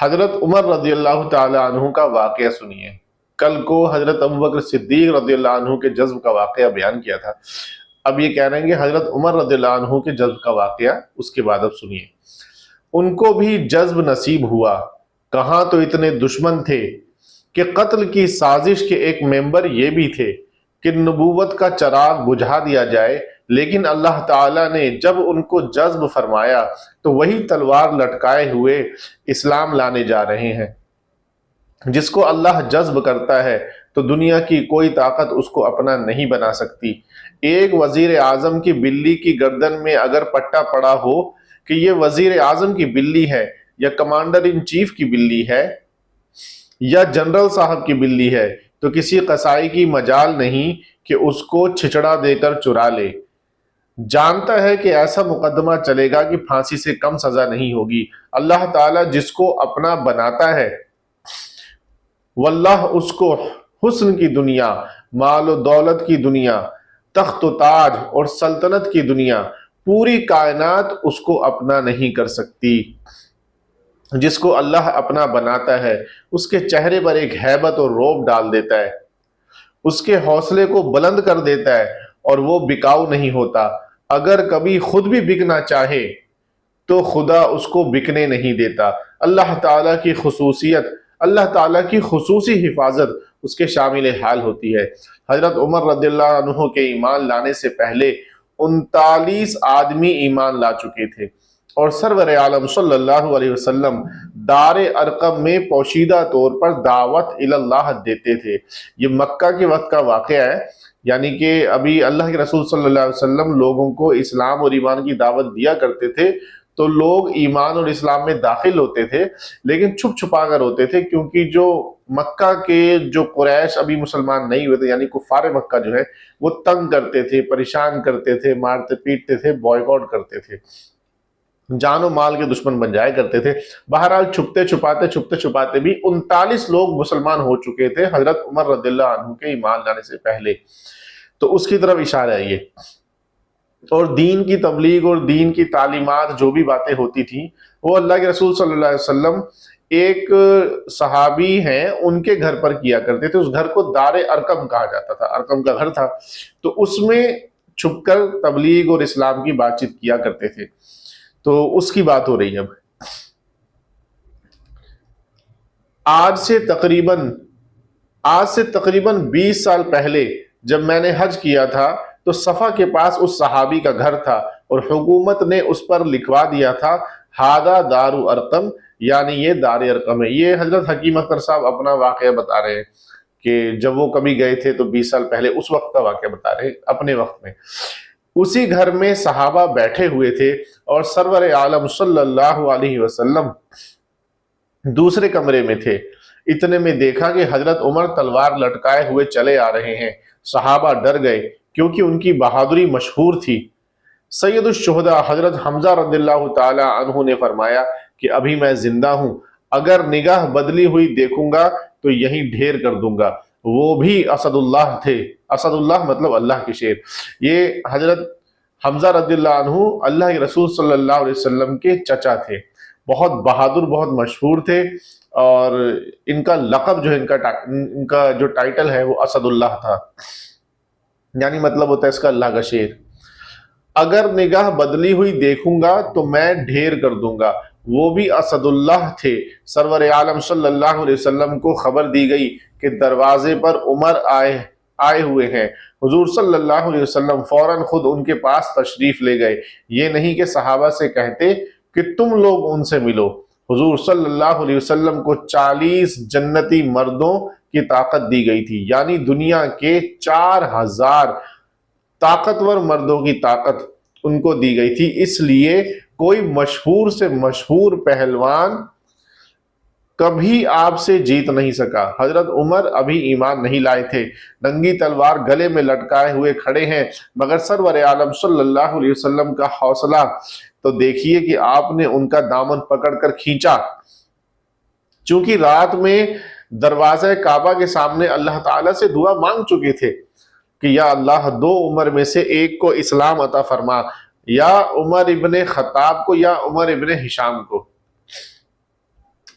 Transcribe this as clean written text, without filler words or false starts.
حضرت عمر رضی اللہ تعالی عنہ کا واقعہ سنیے. کل کو حضرت ابوبکر صدیق رضی اللہ عنہ کے جذب کا واقعہ بیان کیا تھا. اب یہ کہہ رہے ہیں کہ حضرت عمر رضی اللہ عنہ کے جذب کا واقعہ اس کے بعد اب سنیے. ان کو بھی جذب نصیب ہوا. کہاں تو اتنے دشمن تھے کہ قتل کی سازش کے ایک ممبر یہ بھی تھے کہ نبوت کا چراغ بجھا دیا جائے، لیکن اللہ تعالیٰ نے جب ان کو جذب فرمایا تو وہی تلوار لٹکائے ہوئے اسلام لانے جا رہے ہیں. جس کو اللہ جذب کرتا ہے تو دنیا کی کوئی طاقت اس کو اپنا نہیں بنا سکتی. ایک وزیر اعظم کی بلی کی گردن میں اگر پٹا پڑا ہو کہ یہ وزیر اعظم کی بلی ہے یا کمانڈر ان چیف کی بلی ہے یا جنرل صاحب کی بلی ہے تو کسی قصائی کی مجال نہیں کہ اس کو چھچڑا دے کر چرا لے. جانتا ہے کہ ایسا مقدمہ چلے گا کہ پھانسی سے کم سزا نہیں ہوگی. اللہ تعالیٰ جس کو اپنا بناتا ہے واللہ اس کو حسن کی دنیا، مال و دولت کی دنیا، تخت و تاج اور سلطنت کی دنیا، پوری کائنات اس کو اپنا نہیں کر سکتی. جس کو اللہ اپنا بناتا ہے اس کے چہرے پر ایک ہیبت اور رعب ڈال دیتا ہے، اس کے حوصلے کو بلند کر دیتا ہے اور وہ بکاؤ نہیں ہوتا. اگر کبھی خود بھی بکنا چاہے تو خدا اس کو بکنے نہیں دیتا. اللہ تعالیٰ کی خصوصیت، اللہ تعالیٰ کی خصوصی حفاظت اس کے شامل حال ہوتی ہے. حضرت عمر رضی اللہ عنہ کے ایمان لانے سے پہلے 39 آدمی ایمان لا چکے تھے اور سرور عالم صلی اللہ علیہ وسلم دار ارقم میں پوشیدہ طور پر دعوت اللہ دیتے تھے. یہ مکہ کے وقت کا واقعہ ہے، یعنی کہ ابھی اللہ کے رسول صلی اللہ علیہ وسلم لوگوں کو اسلام اور ایمان کی دعوت دیا کرتے تھے تو لوگ ایمان اور اسلام میں داخل ہوتے تھے لیکن چھپ چھپا کر ہوتے تھے، کیونکہ جو مکہ کے جو قریش ابھی مسلمان نہیں ہوئے تھے، یعنی کفار مکہ جو ہے وہ تنگ کرتے تھے، پریشان کرتے تھے، مارتے پیٹتے تھے، بوائیکاٹ کرتے تھے، جان و مال کے دشمن بن جایا کرتے تھے. بہرحال چھپتے چھپاتے بھی 39 لوگ مسلمان ہو چکے تھے حضرت عمر رضی اللہ عنہ کے ایمان لانے سے پہلے. تو اس کی طرف اشارہ ہے یہ. اور دین کی تبلیغ اور دین کی تعلیمات جو بھی باتیں ہوتی تھیں وہ اللہ کے رسول صلی اللہ علیہ وسلم ایک صحابی ہیں ان کے گھر پر کیا کرتے تھے. اس گھر کو دار ارقم کہا جاتا تھا، ارقم کا گھر تھا، تو اس میں چھپ کر تبلیغ اور اسلام کی بات چیت کیا کرتے تھے. تو اس کی بات ہو رہی ہے. اب آج سے تقریباً 20 سال پہلے جب میں نے حج کیا تھا تو صفا کے پاس اس صحابی کا گھر تھا اور حکومت نے اس پر لکھوا دیا تھا ہادہ دار ارقم، یعنی یہ دار ارقم ہے. یہ حضرت حکیم اختر صاحب اپنا واقعہ بتا رہے ہیں کہ جب وہ کبھی گئے تھے تو 20 سال پہلے اس وقت کا واقعہ بتا رہے ہیں اپنے وقت میں. اسی گھر میں صحابہ بیٹھے ہوئے تھے اور سرور عالم صلی اللہ علیہ وسلم دوسرے کمرے میں تھے. اتنے میں دیکھا کہ حضرت عمر تلوار لٹکائے ہوئے چلے آ رہے ہیں. صحابہ ڈر گئے کیونکہ ان کی بہادری مشہور تھی. سید الشہداء حضرت حمزہ رضی اللہ تعالی عنہ نے فرمایا کہ ابھی میں زندہ ہوں، اگر نگاہ بدلی ہوئی دیکھوں گا تو یہیں ڈھیر کر دوں گا. وہ بھی اسد اللہ تھے. اسد اللہ مطلب اللہ کے شیر. یہ حضرت حمزہ رضی اللہ عنہ اللہ کے رسول صلی اللہ علیہ وسلم کے چچا تھے. بہت بہادر، بہت مشہور تھے اور ان کا لقب جو ہے، ان کا جو ٹائٹل ہے وہ اسد اللہ تھا، یعنی مطلب ہوتا ہے اس کا اللہ کا شیر. اگر نگاہ بدلی ہوئی دیکھوں گا تو میں ڈھیر کر دوں گا. وہ بھی اسد اللہ تھے. سرور عالم صلی اللہ علیہ وسلم کو خبر دی گئی کہ دروازے پر عمر آئے ہوئے ہیں. حضور صلی اللہ علیہ وسلم فوراً خود ان کے پاس تشریف لے گئے. یہ نہیں کہ صحابہ سے کہتے کہ تم لوگ ان سے ملو. حضور صلی اللہ علیہ وسلم کو 40 جنتی مردوں کی طاقت دی گئی تھی، یعنی دنیا کے 4000 طاقتور مردوں کی طاقت ان کو دی گئی تھی. اس لیے کوئی مشہور سے مشہور پہلوان کبھی آپ سے جیت نہیں سکا. حضرت عمر ابھی ایمان نہیں لائے تھے، ننگی تلوار گلے میں لٹکائے ہوئے کھڑے ہیں، مگر سرور عالم صلی اللہ علیہ وسلم کا حوصلہ تو دیکھیے کہ آپ نے ان کا دامن پکڑ کر کھینچا. چونکہ رات میں دروازہ کعبہ کے سامنے اللہ تعالیٰ سے دعا مانگ چکے تھے کہ یا اللہ 2 عمر میں سے ایک کو اسلام عطا فرما، یا عمر ابن خطاب کو یا عمر ابن ہشام کو.